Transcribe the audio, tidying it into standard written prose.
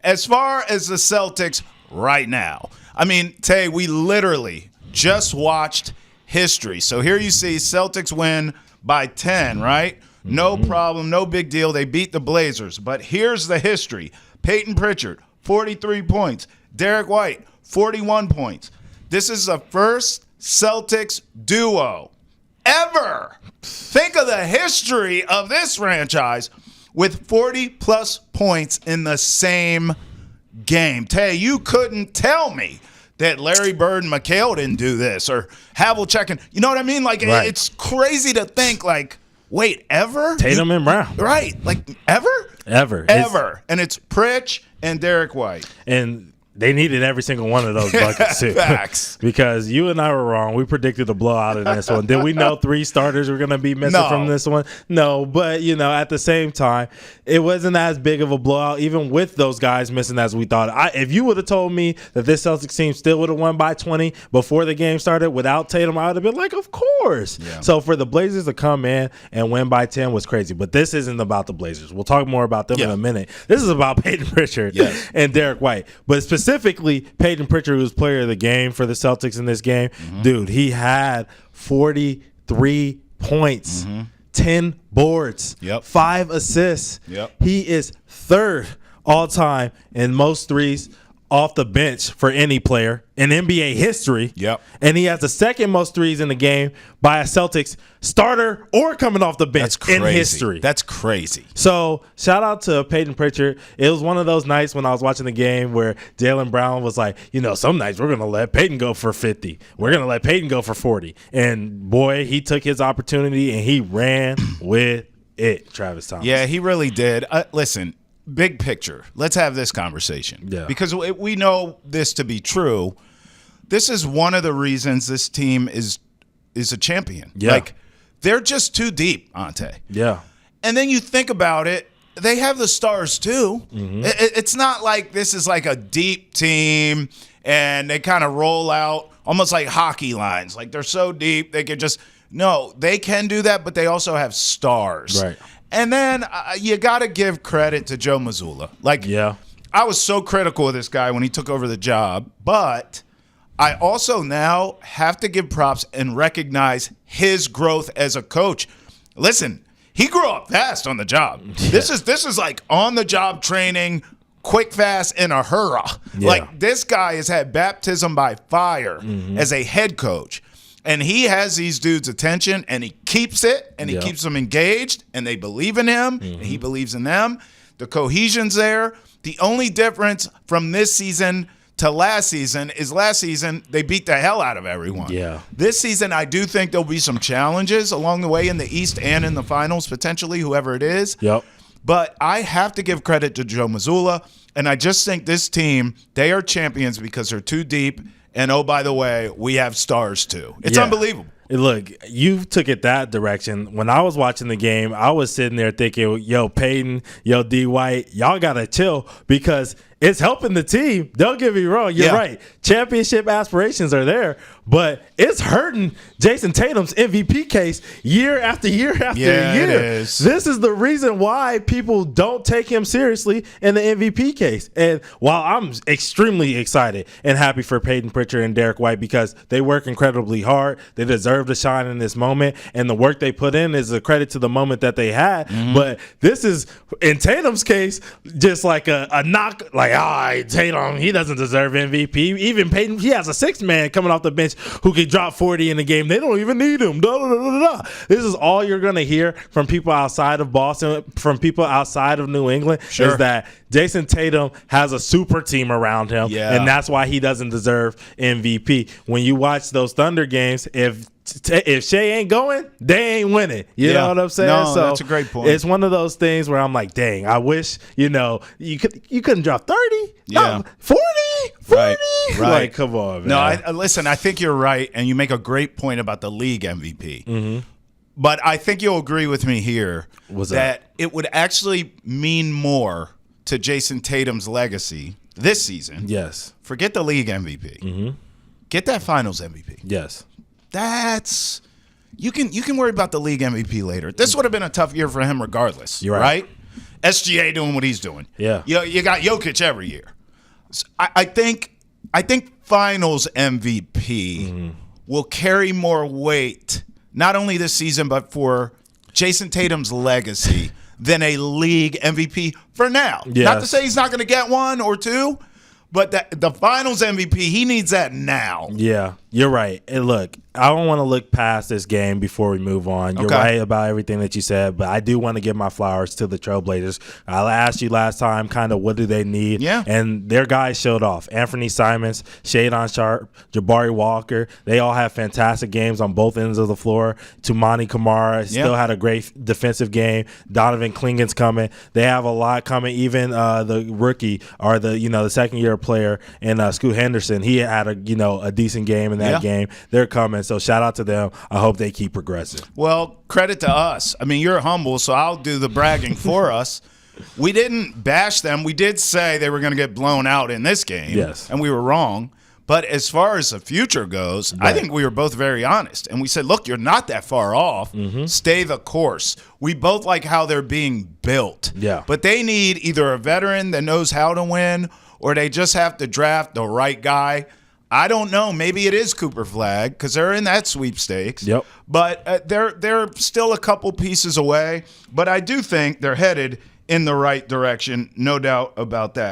as far as the Celtics right now, I mean, Tay, we literally just watched history. So here you see Celtics win by 10, right? No problem, no big deal. They beat the Blazers. But here's the history. Payton Pritchard, 43 points. Derrick White, 41 points. This is the first Celtics duo ever. Think of the history of this franchise with 40-plus points in the same game. Tay, you couldn't tell me that Larry Bird and McHale didn't do this or Havlicek. And, you know what I mean? Like, right. It's crazy to think, like, wait, ever? Tatum and Brown. Right. Like, ever? Ever. And it's Pritch and Derrick White. And they needed every single one of those buckets, too. Facts. Because you and I were wrong. We predicted a blowout in this one. Did we know 3 starters were going to be missing from this one? No. But, at the same time, it wasn't as big of a blowout, even with those guys missing as we thought. If you would have told me that this Celtics team still would have won by 20 before the game started without Tatum, I would have been like, of course. Yeah. So for the Blazers to come in and win by 10 was crazy. But this isn't about the Blazers. We'll talk more about them in a minute. This is about Payton Pritchard and Derrick White. But specifically, Payton Pritchard, who was player of the game for the Celtics in this game, dude, he had 43 points, 10 boards, 5 assists. He is third all time in most threes off the bench for any player in NBA history. And he has the second most threes in the game by a Celtics starter or coming off the bench in history. That's crazy. So shout out to Payton Pritchard. It was one of those nights when I was watching the game where Jaylen Brown was like, some nights we're going to let Payton go for 50. We're going to let Payton go for 40. And boy, he took his opportunity and he ran with it, Travis Thomas. Yeah, he really did. Listen, big picture. Let's have this conversation. Yeah. Because we know this to be true. This is one of the reasons this team is a champion. Yeah. Like, they're just too deep, Ante. Yeah. And then you think about it, they have the stars too. It's not like this is like a deep team and they kind of roll out almost like hockey lines. Like, they're so deep, they could just – no, they can do that, but they also have stars. Right. And then you got to give credit to Joe Mazzulla. Like, I was so critical of this guy when he took over the job, but I also now have to give props and recognize his growth as a coach. Listen, he grew up fast on the job. This is like on-the-job training, quick, fast, in a hurrah. Like, this guy has had baptism by fire as a head coach. And he has these dudes' attention, and he keeps it, and he keeps them engaged, and they believe in him, and he believes in them. The cohesion's there. The only difference from this season to last season is last season they beat the hell out of everyone. This season, I do think there'll be some challenges along the way in the East and in the finals, potentially, whoever it is. But I have to give credit to Joe Mazzulla, and I just think this team, they are champions because they're too deep. And, oh, by the way, we have stars, too. It's unbelievable. Look, you took it that direction. When I was watching the game, I was sitting there thinking, yo, Payton, yo, D. White, y'all got to chill because it's helping the team. Don't get me wrong. You're right. Championship aspirations are there, but it's hurting Jayson Tatum's MVP case year after year after year. It is. This is the reason why people don't take him seriously in the MVP case. And while I'm extremely excited and happy for Payton Pritchard and Derrick White because they work incredibly hard, they deserve to shine in this moment, and the work they put in is a credit to the moment that they had. But this is, in Tatum's case, just like a knock, like, Tatum, he doesn't deserve MVP. Even Payton, he has a sixth man coming off the bench who can drop 40 in the game. They don't even need him. This is all you're going to hear from people outside of Boston, from people outside of New England, is that Jayson Tatum has a super team around him, and that's why he doesn't deserve MVP. When you watch those Thunder games, if Shea ain't going, they ain't winning. You know what I'm saying? No, so that's a great point. It's one of those things where I'm like, dang, I wish, you couldn't drop 30? No, 40? 40? Right. Like, come on, man. No, listen, I think you're right, and you make a great point about the league MVP. But I think you'll agree with me here that it would actually mean more to Jayson Tatum's legacy this season. Yes. Forget the league MVP. Get that finals MVP. Yes. That's you can worry about the league MVP later. This would have been a tough year for him regardless. You're right. SGA doing what he's doing. Yeah. You got Jokic every year. So I think Finals MVP will carry more weight, not only this season, but for Jayson Tatum's legacy than a league MVP for now. Yes. Not to say he's not going to get one or two, but the Finals MVP, he needs that now. Yeah, you're right. And look, I don't want to look past this game before we move on. You're right about everything that you said, but I do want to give my flowers to the Trailblazers. I asked you last time kind of what do they need, and their guys showed off. Anfernee Simons, Shaedon Sharpe, Jabari Walker, they all have fantastic games on both ends of the floor. Tumani Kamara still had a great defensive game. Donovan Clingan's coming. They have a lot coming. Even the rookie or the second-year player and Scoot Henderson, he had a decent game in that game. They're coming. So shout out to them. I hope they keep progressing. Well, credit to us. I mean, you're humble, so I'll do the bragging for us. We didn't bash them. We did say they were going to get blown out in this game. Yes. And we were wrong. But as far as the future goes, I think we were both very honest. And we said, look, you're not that far off. Stay the course. We both like how they're being built. Yeah. But they need either a veteran that knows how to win or they just have to draft the right guy. I don't know. Maybe it is Cooper Flagg because they're in that sweepstakes. Yep. But they're still a couple pieces away. But I do think they're headed in the right direction. No doubt about that.